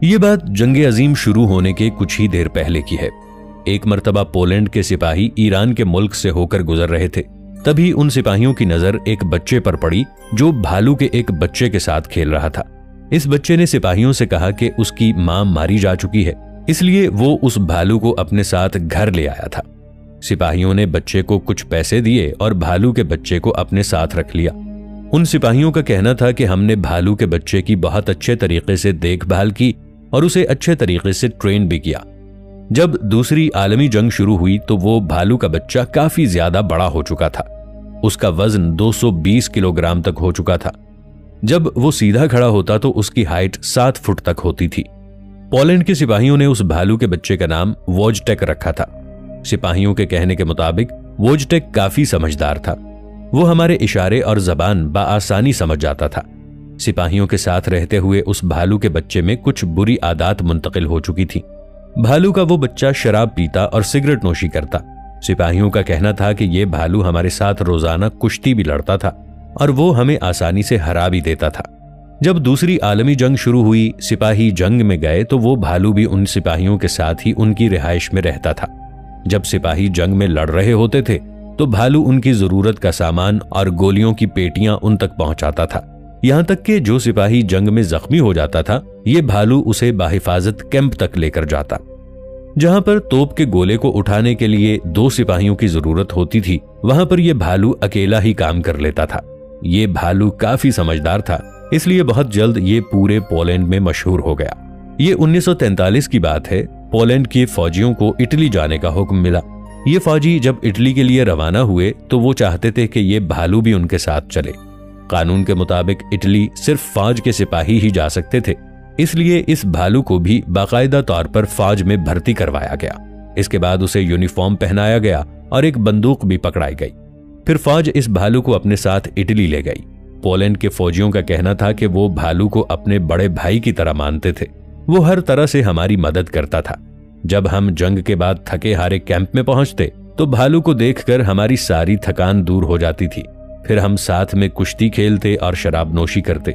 ये बात जंग अजीम शुरू होने के कुछ ही देर पहले की है। एक मर्तबा पोलैंड के सिपाही ईरान के मुल्क से होकर गुजर रहे थे। तभी उन सिपाहियों की नजर एक बच्चे पर पड़ी जो भालू के एक बच्चे के साथ खेल रहा था। इस बच्चे ने सिपाहियों से कहा कि उसकी मां मारी जा चुकी है, इसलिए वो उस भालू को अपने साथ घर ले आया था। सिपाहियों ने बच्चे को कुछ पैसे दिए और भालू के बच्चे को अपने साथ रख लिया। उन सिपाहियों का कहना था कि हमने भालू के बच्चे की बहुत अच्छे तरीके से देखभाल की और उसे अच्छे तरीके से ट्रेन भी किया। जब दूसरी आलमी जंग शुरू हुई तो वो भालू का बच्चा काफी ज्यादा बड़ा हो चुका था। उसका वजन 220 किलोग्राम तक हो चुका था। जब वो सीधा खड़ा होता तो उसकी हाइट 7 फुट तक होती थी। पोलैंड के सिपाहियों ने उस भालू के बच्चे का नाम वोजटेक रखा था। सिपाहियों के कहने के मुताबिक वोजटेक काफी समझदार था। वो हमारे इशारे और जबान बआसानी समझ जाता था। सिपाहियों के साथ रहते हुए उस भालू के बच्चे में कुछ बुरी आदत मुंतकिल हो चुकी थी। भालू का वो बच्चा शराब पीता और सिगरेट नोशी करता। सिपाहियों का कहना था कि ये भालू हमारे साथ रोजाना कुश्ती भी लड़ता था और वो हमें आसानी से हरा भी देता था। जब दूसरी आलमी जंग शुरू हुई, सिपाही जंग में गए तो वो भालू भी उन सिपाहियों के साथ ही उनकी रिहाइश में रहता था। जब सिपाही जंग में लड़ रहे होते थे तो भालू उनकी जरूरत का सामान और गोलियों की पेटियां उन तक पहुंचाता था। यहां तक कि जो सिपाही जंग में जख्मी हो जाता था, ये भालू उसे बाहिफाजत कैंप तक लेकर जाता। जहां पर तोप के गोले को उठाने के लिए 2 सिपाहियों की जरूरत होती थी, वहां पर यह भालू अकेला ही काम कर लेता था। ये भालू काफी समझदार था, इसलिए बहुत जल्द ये पूरे पोलैंड में मशहूर हो गया। ये 1943 की बात है। पोलैंड के फौजियों को इटली जाने का हुक्म मिला। ये फौजी जब इटली के लिए रवाना हुए तो वो चाहते थे कि ये भालू भी उनके साथ चले। कानून के मुताबिक इटली सिर्फ फौज के सिपाही ही जा सकते थे, इसलिए इस भालू को भी बाकायदा तौर पर फौज में भर्ती करवाया गया। इसके बाद उसे यूनिफॉर्म पहनाया गया और एक बंदूक भी पकड़ाई गई। फिर फौज इस भालू को अपने साथ इटली ले गई। पोलैंड के फौजियों का कहना था कि वो भालू को अपने बड़े भाई की तरह मानते थे। वो हर तरह से हमारी मदद करता था। जब हम जंग के बाद थके हारे कैंप में पहुंचते तो भालू को देखकर हमारी सारी थकान दूर हो जाती थी। फिर हम साथ में कुश्ती खेलते और शराब नोशी करते।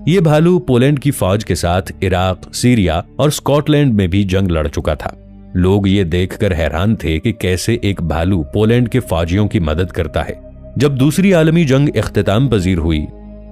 ये भालू पोलैंड की फौज के साथ इराक, सीरिया और स्कॉटलैंड में भी जंग लड़ चुका था। लोग ये देखकर हैरान थे कि कैसे एक भालू पोलैंड के फौजियों की मदद करता है। जब दूसरी आलमी जंग इख्तिताम पजीर हुई,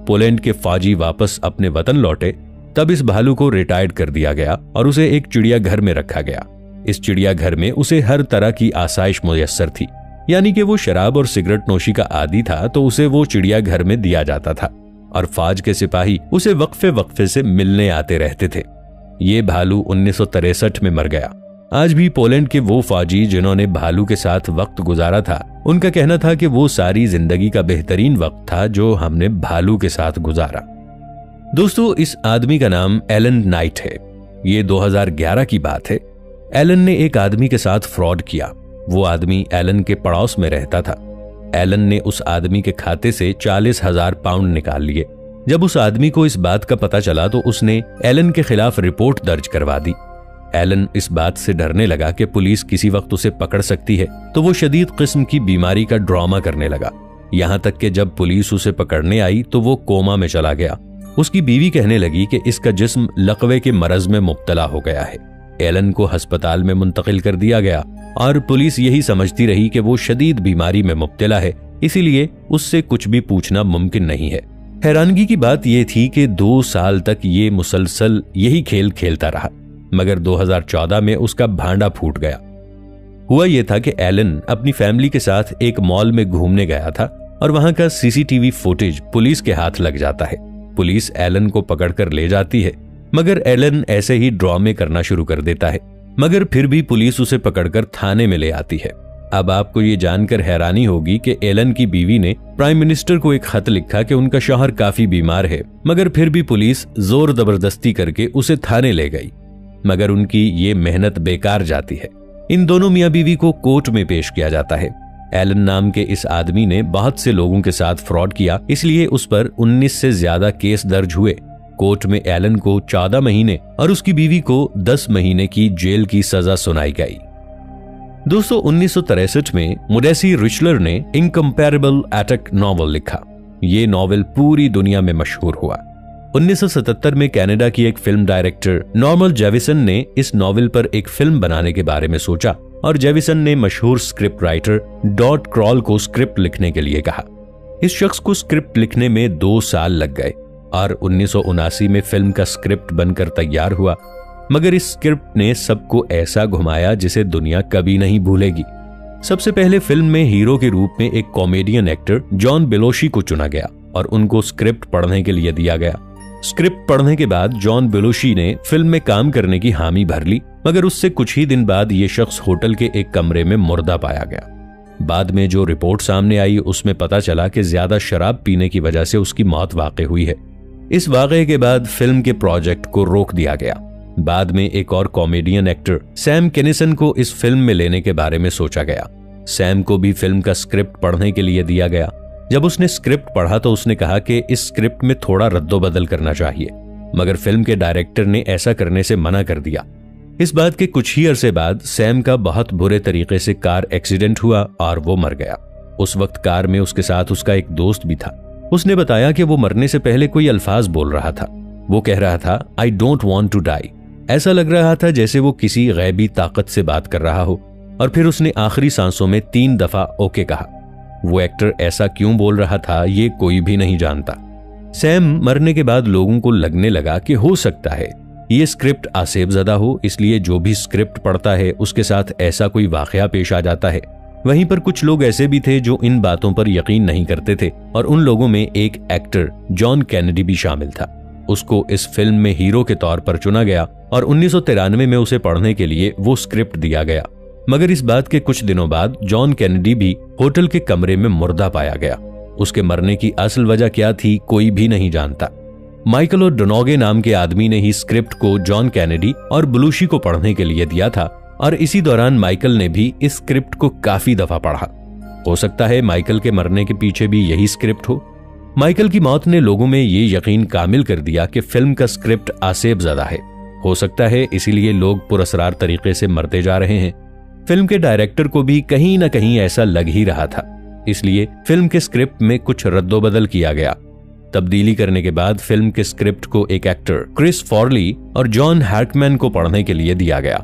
पोलैंड के फौजी वापस अपने वतन लौटे, तब इस भालू को रिटायर्ड कर दिया गया और उसे एक चिड़ियाघर में रखा गया। इस चिड़ियाघर में उसे हर तरह की आसाइश मुयस्सर थी, यानी कि वो शराब और सिगरेट नोशी का आदी था तो उसे वो चिड़ियाघर में दिया जाता था और फौज के सिपाही उसे वक्फे वक्फे से मिलने आते रहते थे। ये भालू 1963 में मर गया। आज भी पोलैंड के वो फौजी जिन्होंने भालू के साथ वक्त गुजारा था, उनका कहना था कि वो सारी जिंदगी का बेहतरीन वक्त था जो हमने भालू के साथ गुजारा। दोस्तों, इस आदमी का नाम एलन नाइट है। ये 2011 की बात है। एलन ने एक आदमी के साथ फ्रॉड किया। वो आदमी एलन के पड़ोस में रहता था। एलन ने उस आदमी के खाते से 40,000 पाउंड निकाल लिए। जब उस आदमी को इस बात का पता चला तो उसने एलन के खिलाफ रिपोर्ट दर्ज करवा दी। एलन इस बात से डरने लगा कि पुलिस किसी वक्त उसे पकड़ सकती है, तो वो शदीद किस्म की बीमारी का ड्रामा करने लगा। यहाँ तक कि जब पुलिस उसे पकड़ने आई तो वो कोमा में चला गया। उसकी बीवी कहने लगी कि इसका जिस्म लकवे के मरज में मुब्तला हो गया है। एलन को अस्पताल में मुंतकिल कर दिया गया और पुलिस यही समझती रही कि वो शदीद बीमारी में मुब्तला है, इसीलिए उससे कुछ भी पूछना मुमकिन नहीं है। हैरानगी की बात यह थी कि 2 साल तक ये मुसलसल यही खेल खेलता रहा, मगर 2014 में उसका भांडा फूट गया। हुआ यह था कि एलन अपनी फैमिली के साथ एक मॉल में घूमने गया था और वहां का सीसीटीवी फुटेज पुलिस के हाथ लग जाता है। पुलिस एलन को पकड़कर ले जाती है, मगर एलन ऐसे ही ड्रामे करना शुरू कर देता है। मगर फिर भी पुलिस उसे पकड़कर थाने में ले आती है। अब आपको ये जानकर हैरानी होगी कि एलन की बीवी ने प्राइम मिनिस्टर को एक खत लिखा कि उनका शौहर काफी बीमार है, मगर फिर भी पुलिस जोर जबरदस्ती करके उसे थाने ले गई। मगर उनकी ये मेहनत बेकार जाती है। इन दोनों मियां बीवी को कोर्ट में पेश किया जाता है। एलन नाम के इस आदमी ने बहुत से लोगों के साथ फ्रॉड किया, इसलिए उस पर 19 से ज्यादा केस दर्ज हुए। कोर्ट में एलन को 14 महीने और उसकी बीवी को 10 महीने की जेल की सजा सुनाई गई। दोस्तों, 1963 में मोडेसी रिचलर ने इनकम्पैरेबल अटैक नॉवल लिखा। ये नॉवल पूरी दुनिया में मशहूर हुआ। 1977 में कनाडा की एक फिल्म डायरेक्टर नॉर्मन जेविसन ने इस नॉवेल पर एक फिल्म बनाने के बारे में सोचा और जेविसन ने मशहूर स्क्रिप्ट राइटर डॉट क्रॉल को स्क्रिप्ट लिखने के लिए कहा। इस शख्स को स्क्रिप्ट लिखने में 2 साल लग गए और 1979 में फिल्म का स्क्रिप्ट बनकर तैयार हुआ, मगर इस स्क्रिप्ट ने सबको ऐसा घुमाया जिसे दुनिया कभी नहीं भूलेगी। सबसे पहले फिल्म में हीरो के रूप में एक कॉमेडियन एक्टर जॉन बेलुशी को चुना गया और उनको स्क्रिप्ट पढ़ने के लिए दिया गया। स्क्रिप्ट पढ़ने के बाद जॉन बेलुशी ने फिल्म में काम करने की हामी भर ली, मगर उससे कुछ ही दिन बाद ये शख्स होटल के एक कमरे में मुर्दा पाया गया। बाद में जो रिपोर्ट सामने आई उसमें पता चला कि ज्यादा शराब पीने की वजह से उसकी मौत वाक़ई हुई है। इस वाक़े के बाद फिल्म के प्रोजेक्ट को रोक दिया गया। बाद में एक और कॉमेडियन एक्टर सैम केनिसन को इस फिल्म में लेने के बारे में सोचा गया। सैम को भी फिल्म का स्क्रिप्ट पढ़ने के लिए दिया गया। जब उसने स्क्रिप्ट पढ़ा तो उसने कहा कि इस स्क्रिप्ट में थोड़ा रद्दोबदल करना चाहिए, मगर फिल्म के डायरेक्टर ने ऐसा करने से मना कर दिया। इस बात के कुछ ही अरसे बाद सैम का बहुत बुरे तरीके से कार एक्सीडेंट हुआ और वो मर गया। उस वक्त कार में उसके साथ उसका एक दोस्त भी था। उसने बताया कि वो मरने से पहले कोई अल्फाज बोल रहा था। वो कह रहा था, I don't want to die. ऐसा लग रहा था जैसे वो किसी गैबी ताकत से बात कर रहा हो। और फिर उसने आखिरी सांसों में 3 दफा ओके कहा। वो एक्टर ऐसा क्यों बोल रहा था ये कोई भी नहीं जानता। सैम मरने के बाद लोगों को लगने लगा कि हो सकता है ये स्क्रिप्ट आसेबज़दा हो, इसलिए जो भी स्क्रिप्ट पढ़ता है उसके साथ ऐसा कोई वाकया पेश आ जाता है। वहीं पर कुछ लोग ऐसे भी थे जो इन बातों पर यकीन नहीं करते थे और उन लोगों में एक एक्टर जॉन कैनेडी भी शामिल था। उसको इस फिल्म में हीरो के तौर पर चुना गया और 1993 में उसे पढ़ने के लिए वो स्क्रिप्ट दिया गया। मगर इस बात के कुछ दिनों बाद जॉन कैनेडी भी होटल के कमरे में मुर्दा पाया गया। उसके मरने की असल वजह क्या थी कोई भी नहीं जानता। माइकल और डोनोगे नाम के आदमी ने ही स्क्रिप्ट को जॉन कैनेडी और बेलुशी को पढ़ने के लिए दिया था और इसी दौरान माइकल ने भी इस स्क्रिप्ट को काफी दफा पढ़ा। हो सकता है माइकल के मरने के पीछे भी यही स्क्रिप्ट हो। माइकल की मौत ने लोगों में ये यकीन कामिल कर दिया कि फिल्म का स्क्रिप्ट आसेबज़दा है। हो सकता है इसीलिए लोग पुरअसरार तरीके से मरते जा रहे हैं। फिल्म के डायरेक्टर को भी कहीं ना कहीं ऐसा लग ही रहा था, इसलिए फिल्म के स्क्रिप्ट में कुछ रद्दोबदल किया गया। तब्दीली करने के बाद फिल्म के स्क्रिप्ट को एक एक्टर क्रिस फॉर्ली और जॉन हार्कमैन को पढ़ने के लिए दिया गया।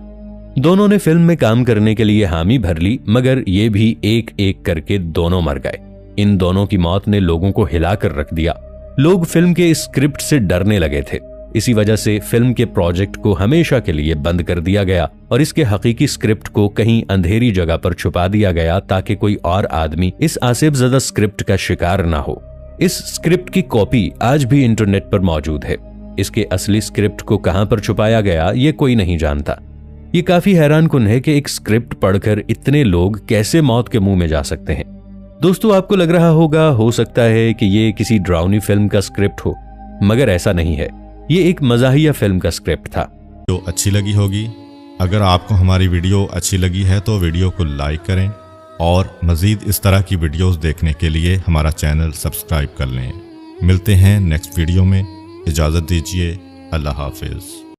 दोनों ने फिल्म में काम करने के लिए हामी भर ली, मगर ये भी एक एक करके दोनों मर गए। इन दोनों की मौत ने लोगों को हिलाकर रख दिया। लोग फिल्म के स्क्रिप्ट से डरने लगे थे। इसी वजह से फिल्म के प्रोजेक्ट को हमेशा के लिए बंद कर दिया गया और इसके हकीकी स्क्रिप्ट को कहीं अंधेरी जगह पर छुपा दिया गया ताकि कोई और आदमी इस आसेबज़दा स्क्रिप्ट का शिकार ना हो। इस स्क्रिप्ट की कॉपी आज भी इंटरनेट पर मौजूद है। इसके असली स्क्रिप्ट को कहां पर छुपाया गया ये कोई नहीं जानता। ये काफी हैरान कुन है कि एक स्क्रिप्ट पढ़कर इतने लोग कैसे मौत के मुंह में जा सकते हैं। दोस्तों, आपको लग रहा होगा हो सकता है कि ये किसी डरावनी फिल्म का स्क्रिप्ट हो, मगर ऐसा नहीं है। ये एक मज़ाहिया फिल्म का स्क्रिप्ट था। तो अच्छी लगी होगी। अगर आपको हमारी वीडियो अच्छी लगी है तो वीडियो को लाइक करें और मज़ीद इस तरह की वीडियोस देखने के लिए हमारा चैनल सब्सक्राइब कर लें। मिलते हैं नेक्स्ट वीडियो में। इजाज़त दीजिए। अल्लाह हाफिज़।